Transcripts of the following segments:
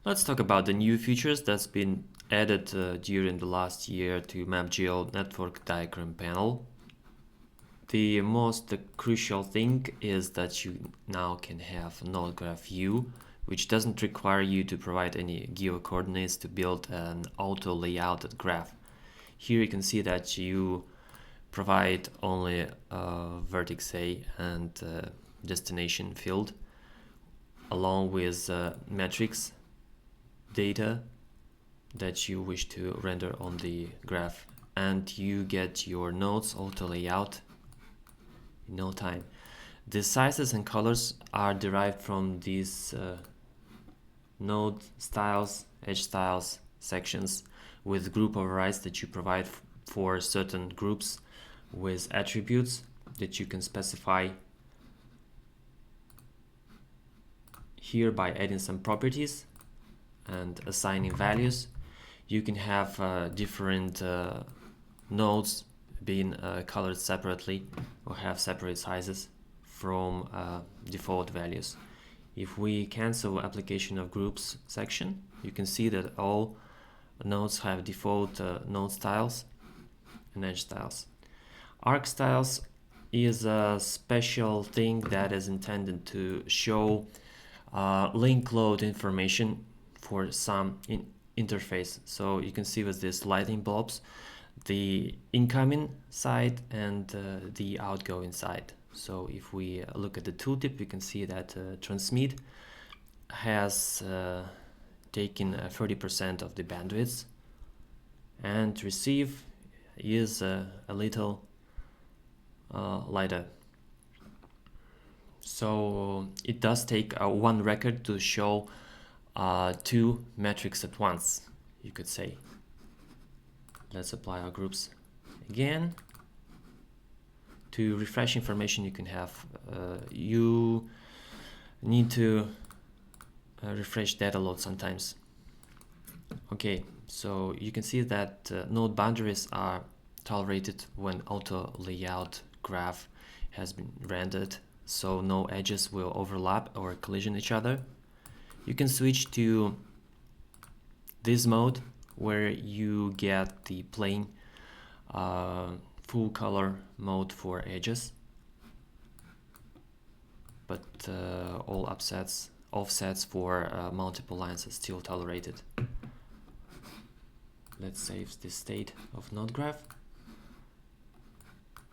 Let's talk about the new features that's been added during the last year to Mapgl network diagram panel. The most crucial thing is that you now can have a node graph view, which doesn't require you to provide any geo coordinates to build an auto layouted graph. Here you can see that you provide only a vertex A and destination field along with metrics data that you wish to render on the graph, and you get your nodes auto layout in no time. The sizes and colors are derived from these node styles, edge styles, sections with group overrides that you provide for certain groups with attributes that you can specify here by adding some properties and assigning values. You can have different nodes being colored separately or have separate sizes from default values. If we cancel application of groups section, you can see that all nodes have default node styles and edge styles. Arc styles is a special thing that is intended to show link load information for some interface. So you can see with these lightning bulbs the incoming side and the outgoing side. So if we look at the tooltip, we can see that transmit has taken 30% of the bandwidth, and receive is a little lighter. So it does take one record to show two metrics at once, you could say. Let's apply our groups again. To refresh information, you can have you need to refresh data load sometimes. Okay, so you can see that node boundaries are tolerated when auto layout graph has been rendered, so no edges will overlap or collision each other. You can switch to this mode where you get the plain full color mode for edges, but all offsets for multiple lines are still tolerated. Let's save the state of NodeGraph.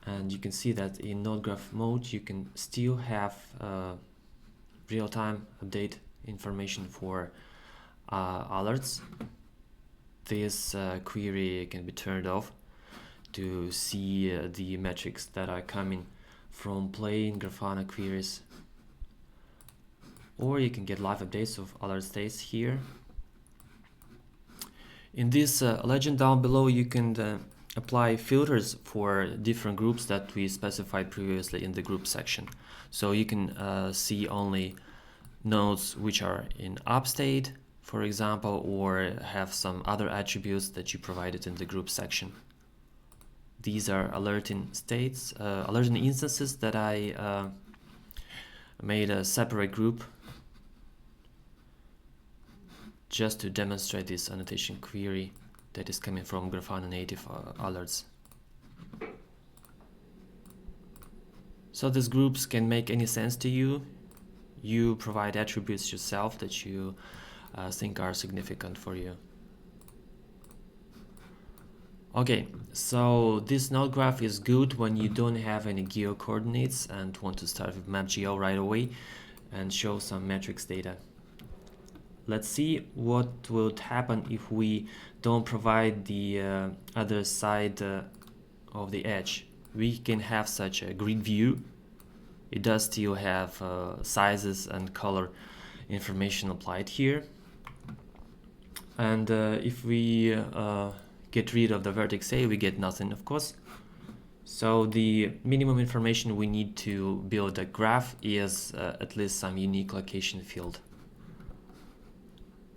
And you can see that in NodeGraph mode you can still have real-time update information for alerts. This query can be turned off to see the metrics that are coming from plain Grafana queries, or you can get live updates of alert states here. In this legend down below, you can apply filters for different groups that we specified previously in the group section. So you can see only nodes which are in up state, for example, or have some other attributes that you provided in the group section. These are alerting states, alerting instances that I made a separate group just to demonstrate this annotation query that is coming from Grafana native alerts. So these groups can make any sense to you. You provide attributes yourself that you think are significant for you. Okay, so this node graph is good when you don't have any geo coordinates and want to start with Mapgl right away and show some metrics data. Let's see what would happen if we don't provide the other side of the edge. We can have such a grid view. It does still have sizes and color information applied here. And if we get rid of the vertex A, we get nothing, of course. So the minimum information we need to build a graph is at least some unique location field.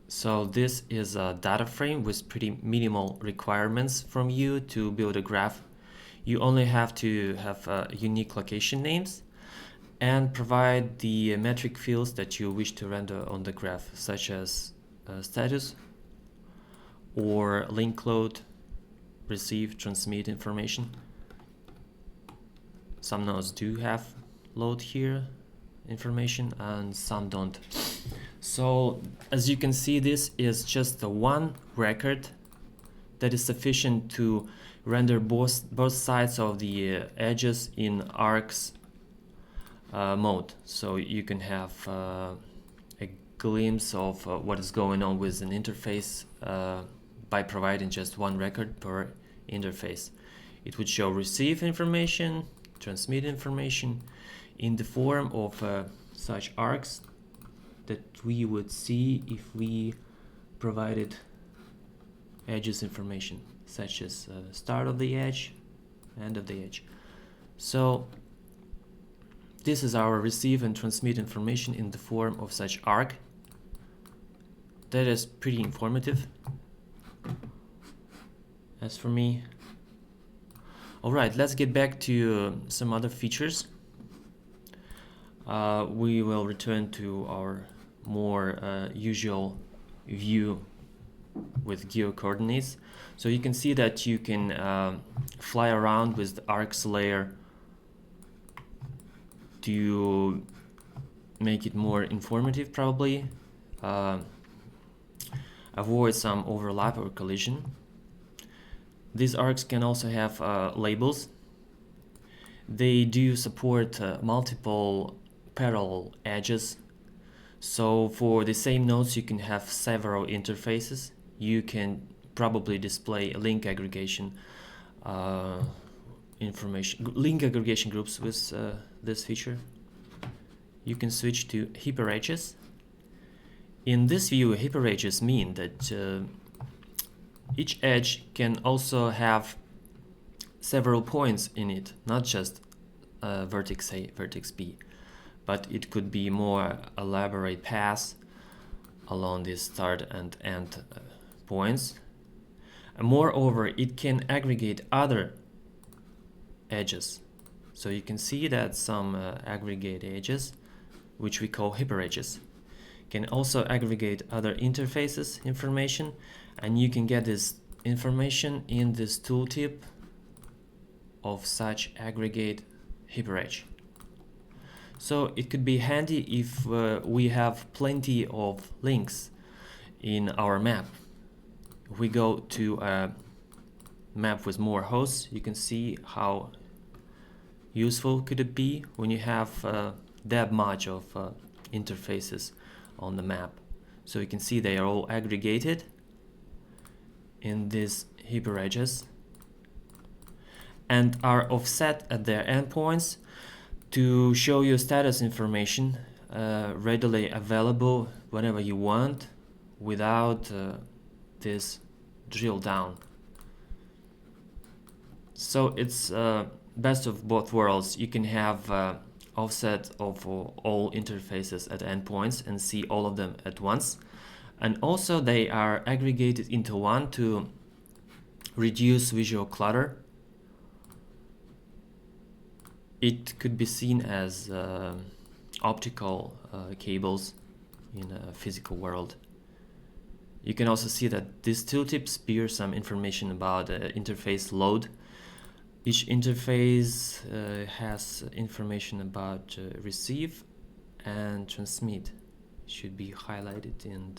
So this is a data frame with pretty minimal requirements from you to build a graph. You only have to have unique location names and provide the metric fields that you wish to render on the graph, such as status, or link load, receive, transmit information. Some nodes do have load here information and some don't. So as you can see, this is just the one record that is sufficient to render both sides of the edges in arcs mode. So you can have a glimpse of what is going on with an interface by providing just one record per interface. It would show receive information, transmit information in the form of such arcs that we would see if we provided edges information, such as start of the edge, end of the edge. So this is our receive and transmit information in the form of such arc. That is pretty informative, as for me. Alright, let's get back to some other features. We will return to our more usual view with geo coordinates. So you can see that you can fly around with the arcs layer to make it more informative, probably. Avoid some overlap or collision. These arcs can also have labels. They do support multiple parallel edges. So for the same nodes, you can have several interfaces. You can probably display link aggregation link aggregation groups with this feature. You can switch to hyperedges. In this view, hyperedges mean that each edge can also have several points in it, not just vertex A, vertex B, but it could be more elaborate paths along these start and end points. And moreover, it can aggregate other edges. So you can see that some aggregate edges, which we call hyperedges, can also aggregate other interfaces information, and you can get this information in this tooltip of such aggregate hyperedge. So it could be handy if we have plenty of links in our map. If we go to a map with more hosts, you can see how useful could it be when you have that much of interfaces on the map. So you can see they are all aggregated in these hyperedges and are offset at their endpoints to show you status information readily available whenever you want without this drill down. So it's best of both worlds. You can have offset of all interfaces at endpoints and see all of them at once, and also they are aggregated into one to reduce visual clutter. It could be seen as optical cables in a physical world. You can also see that these tooltips bear some information about interface load. Each interface has information about receive and transmit. It should be highlighted in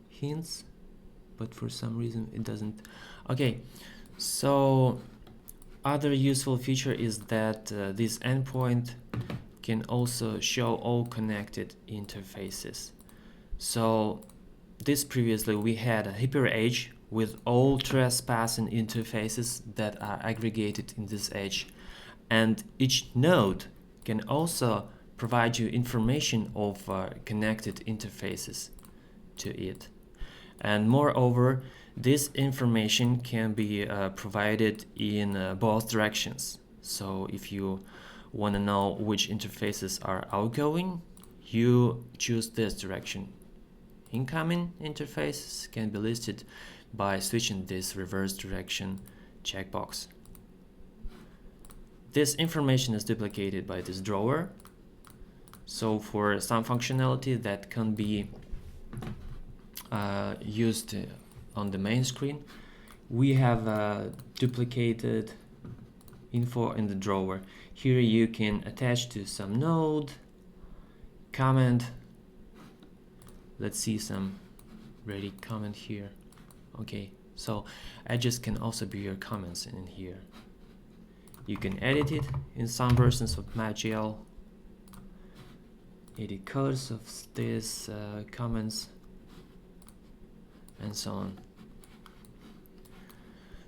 hints, but for some reason it doesn't. Okay, so other useful feature is that this endpoint can also show all connected interfaces. So this previously we had a hyperedge with all trespassing interfaces that are aggregated in this edge, and each node can also provide you information of connected interfaces to it. And moreover, this information can be provided in both directions. So if you want to know which interfaces are outgoing, you choose this direction. Incoming interfaces can be listed by switching this reverse direction checkbox. This information is duplicated by this drawer. So for some functionality that can be used on the main screen, we have duplicated info in the drawer. Here you can attach to some node, comment. Let's see some ready comment here. Okay, so edges can also be your comments in here. You can edit it in some versions of Mapgl, edit colors of these comments, and so on.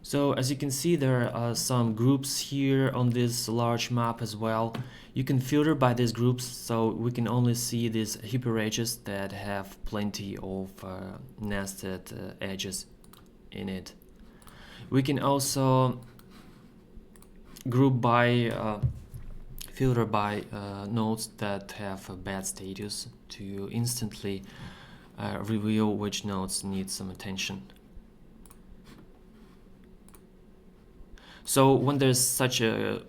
So as you can see, there are some groups here on this large map as well. You can filter by these groups, so we can only see these hyperedges that have plenty of nested edges in it. We can also group by filter by nodes that have a bad status to instantly reveal which nodes need some attention. So when there's such a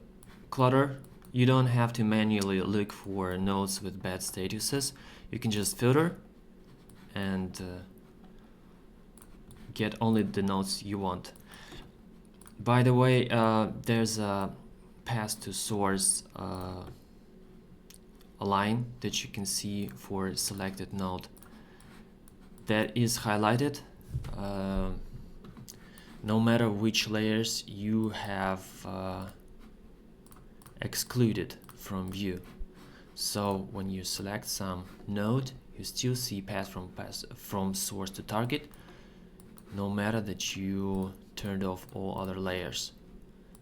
clutter, you don't have to manually look for nodes with bad statuses. You can just filter and get only the nodes you want. By the way, there's a path to source a line that you can see for selected node that is highlighted. No matter which layers you have excluded from view. So when you select some node, you still see path from source to target, no matter that you turned off all other layers.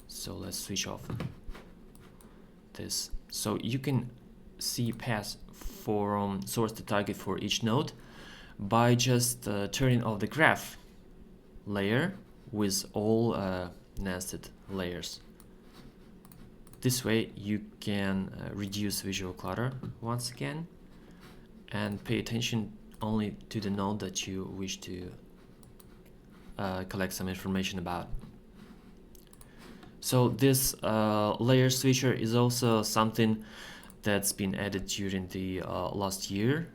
So let's switch off this. So you can see path from source to target for each node by just turning off the graph layer with all nested layers. This way you can reduce visual clutter once again and pay attention only to the node that you wish to collect some information about. So this layer switcher is also something that's been added during the last year.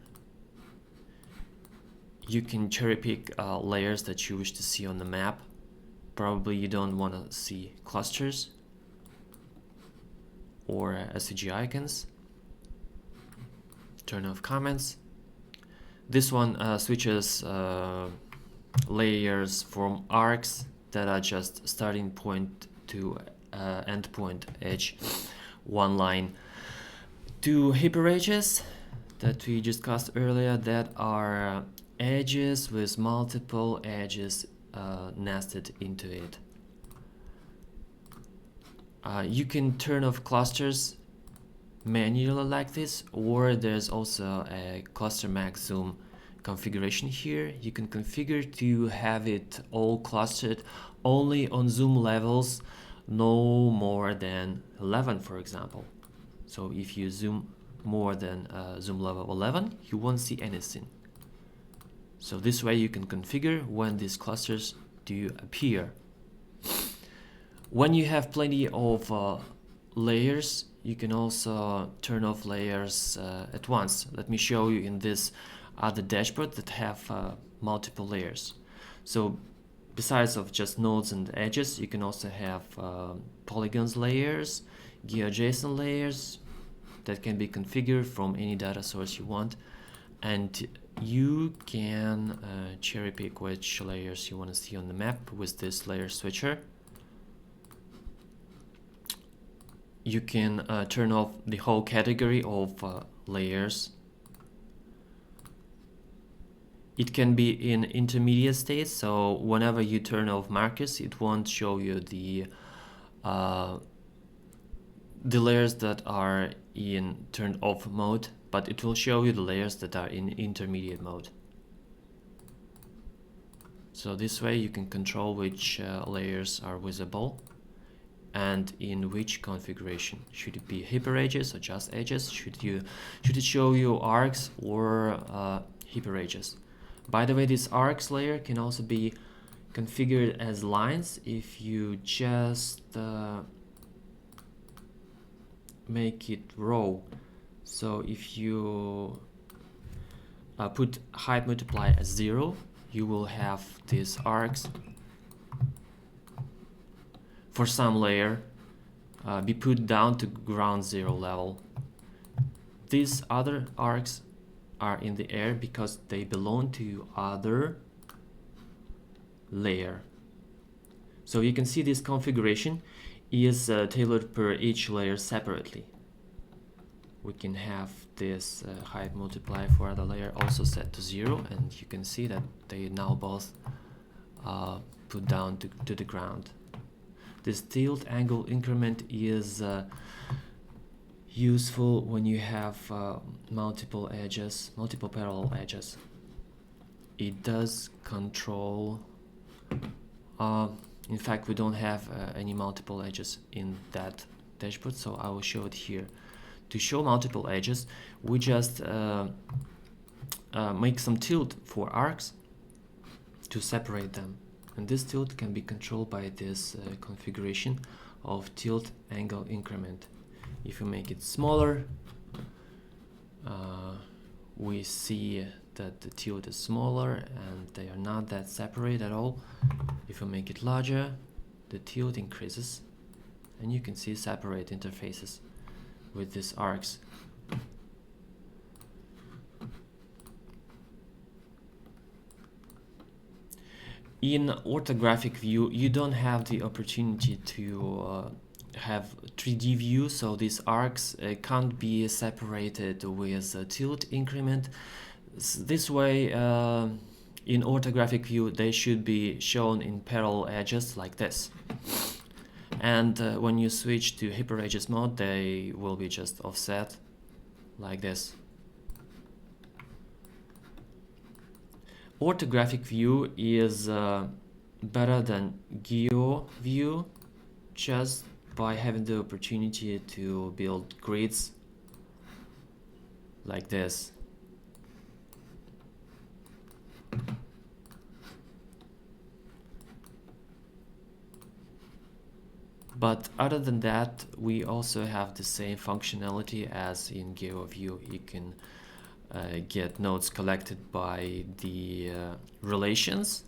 You can cherry pick layers that you wish to see on the map. Probably you don't want to see clusters or SVG icons. Turn off comments. This one switches layers from arcs that are just starting point to end point edge, one line, to hyperedges that we discussed earlier that are edges with multiple edges nested into it. You can turn off clusters manually like this, or there's also a cluster max zoom configuration here. You can configure to have it all clustered only on zoom levels no more than 11, for example. So if you zoom more than zoom level 11, you won't see anything. So this way you can configure when these clusters do appear. When you have plenty of layers, you can also turn off layers at once. Let me show you in this other dashboard that have multiple layers. So besides of just nodes and edges, you can also have polygons layers, geojson layers that can be configured from any data source you want, and you can cherry pick which layers you want to see on the map with this layer switcher. You can turn off the whole category of layers. It can be in intermediate state, so whenever you turn off markers, it won't show you the layers that are in turned off mode, but it will show you the layers that are in intermediate mode. So this way you can control which layers are visible and in which configuration. Should it be hyperedges or just edges? Should it show you arcs or hyperedges? By the way, this arcs layer can also be configured as lines if you just make it row. So if you put height multiply as 0, you will have these arcs for some layer be put down to ground zero level. These other arcs are in the air because they belong to other layer. So you can see this configuration is tailored per each layer separately. We can have this height multiply for other layer also set to 0, and you can see that they now both put down to the ground. This tilt angle increment is useful when you have multiple edges, multiple parallel edges. It does control, in fact we don't have any multiple edges in that dashboard, so I will show it here. To show multiple edges, we just make some tilt for arcs to separate them, and this tilt can be controlled by this configuration of tilt angle increment. If you make it smaller, we see that the tilt is smaller and they are not that separate at all. If you make it larger, the tilt increases, and you can see separate interfaces with these arcs. In orthographic view, you don't have the opportunity to have 3D view, so these arcs can't be separated with a tilt increment. This way, in orthographic view, they should be shown in parallel edges like this. And when you switch to hyperedges mode, they will be just offset like this. Orthographic view is better than geo view just by having the opportunity to build grids like this. But other than that, we also have the same functionality as in GeoView. You can get nodes collected by the relations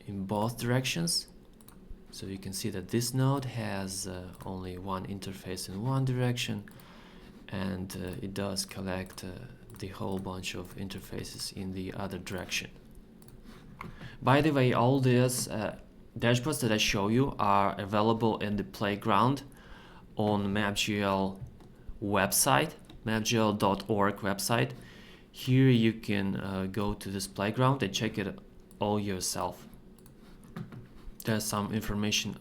in both directions. So you can see that this node has only one interface in one direction, and it does collect the whole bunch of interfaces in the other direction. By the way, all these dashboards that I show you are available in the playground on Mapgl website, mapgl.org website. Here you can go to this playground and check it all yourself. There's some information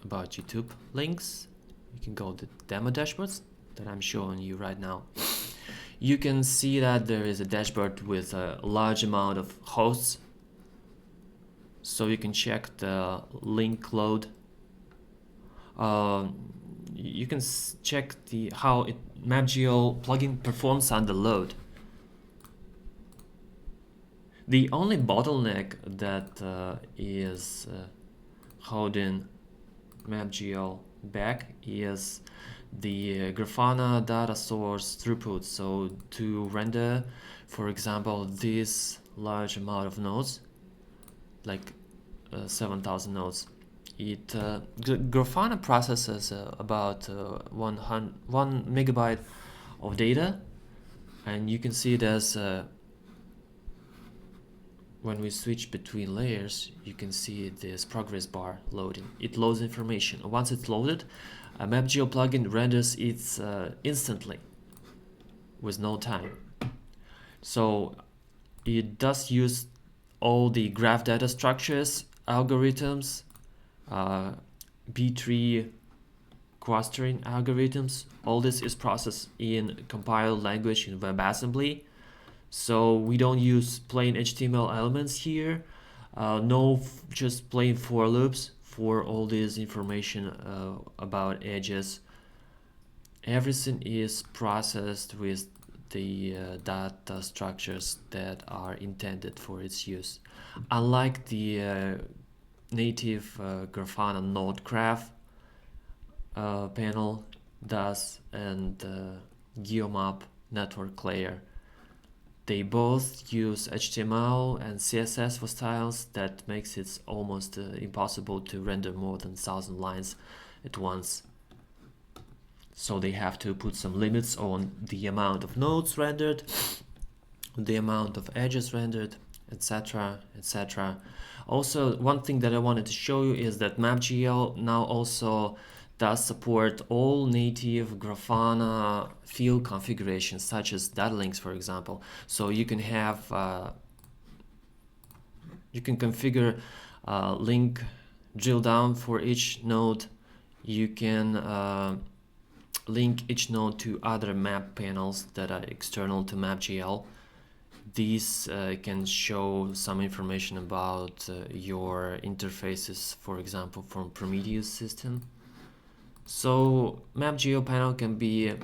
about YouTube links. You can go to demo dashboards that I'm showing you right now. You can see that there is a dashboard with a large amount of hosts, so you can check the link load. You can check how Mapgl plugin performs under load. The only bottleneck that is holding Mapgl back is the Grafana data source throughput. So to render, for example, this large amount of nodes, like 7,000 nodes, Grafana processes about 1 megabyte of data, and you can see there's when we switch between layers, you can see this progress bar loading. It loads information. Once it's loaded, a Mapgl plugin renders it instantly with no time. So it does use all the graph data structures, algorithms, B-tree clustering algorithms. All this is processed in compiled language in WebAssembly. So we don't use plain HTML elements here. No, just plain for loops for all this information about edges. Everything is processed with the data structures that are intended for its use. Unlike the native Grafana NodeGraph panel does and Geomap network layer. They both use HTML and CSS for styles. That makes it almost impossible to render more than 1,000 lines at once. So they have to put some limits on the amount of nodes rendered, the amount of edges rendered, etc, etc. Also, one thing that I wanted to show you is that Mapgl now also does support all native Grafana field configurations, such as DataLinks, for example. So you can have you can configure link drill down for each node. You can link each node to other map panels that are external to Mapgl. These can show some information about your interfaces, for example, from Prometheus system. So Mapgl panel can be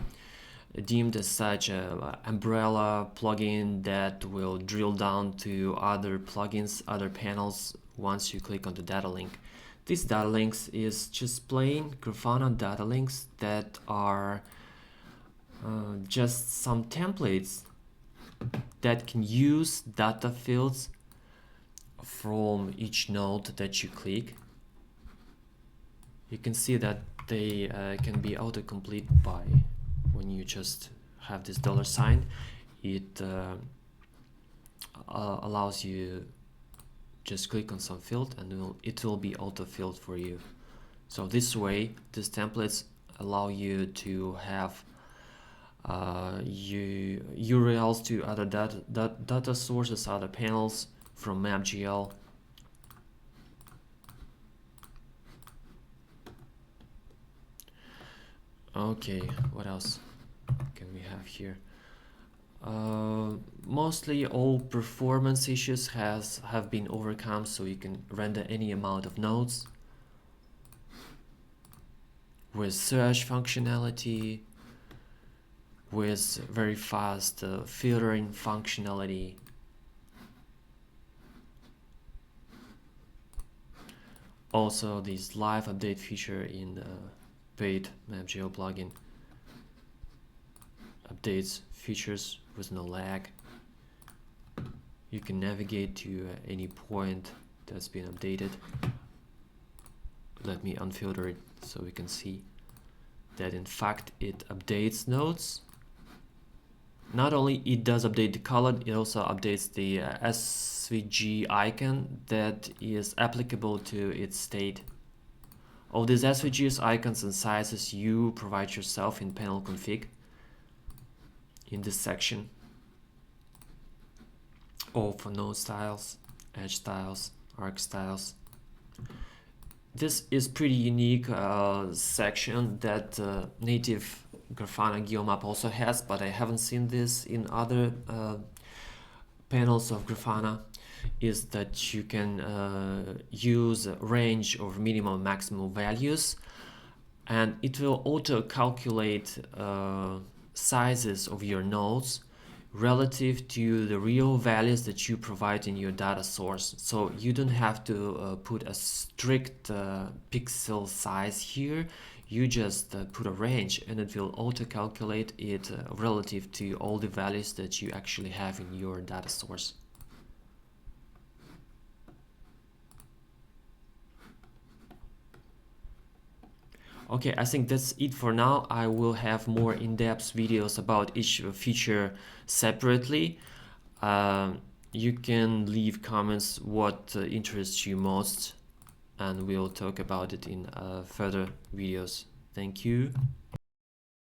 deemed as such an umbrella plugin that will drill down to other plugins, other panels once you click on the data link. This data links is just plain Grafana data links that are just some templates that can use data fields from each node that you click. You can see that they can be autocomplete by when you just have this $sign. It allows you just click on some field and it will be auto-filled for you. So this way, these templates allow you to have URLs to other data sources, other panels from Mapgl. Okay, what else can we have here? Mostly all performance issues have been overcome, so you can render any amount of nodes with search functionality, with very fast filtering functionality. Also, this live update feature in the paid Mapgl plugin updates features with no lag. You can navigate to any point that's been updated. Let me unfilter it so we can see that in fact it updates nodes. Not only it does update the color, it also updates the SVG icon that is applicable to its state. All these SVGs, icons and sizes you provide yourself in panel config in this section. All for node styles, edge styles, arc styles. This is pretty unique section that native Grafana Geomap also has, but I haven't seen this in other panels of Grafana, is that you can use a range of minimum maximum values, and it will auto calculate sizes of your nodes relative to the real values that you provide in your data source. So you don't have to put a strict pixel size here. You just put a range and it will auto calculate it relative to all the values that you actually have in your data source. Okay, I think that's it for now. I will have more in-depth videos about each feature separately. You can leave comments what interests you most, and we'll talk about it in further videos. Thank you.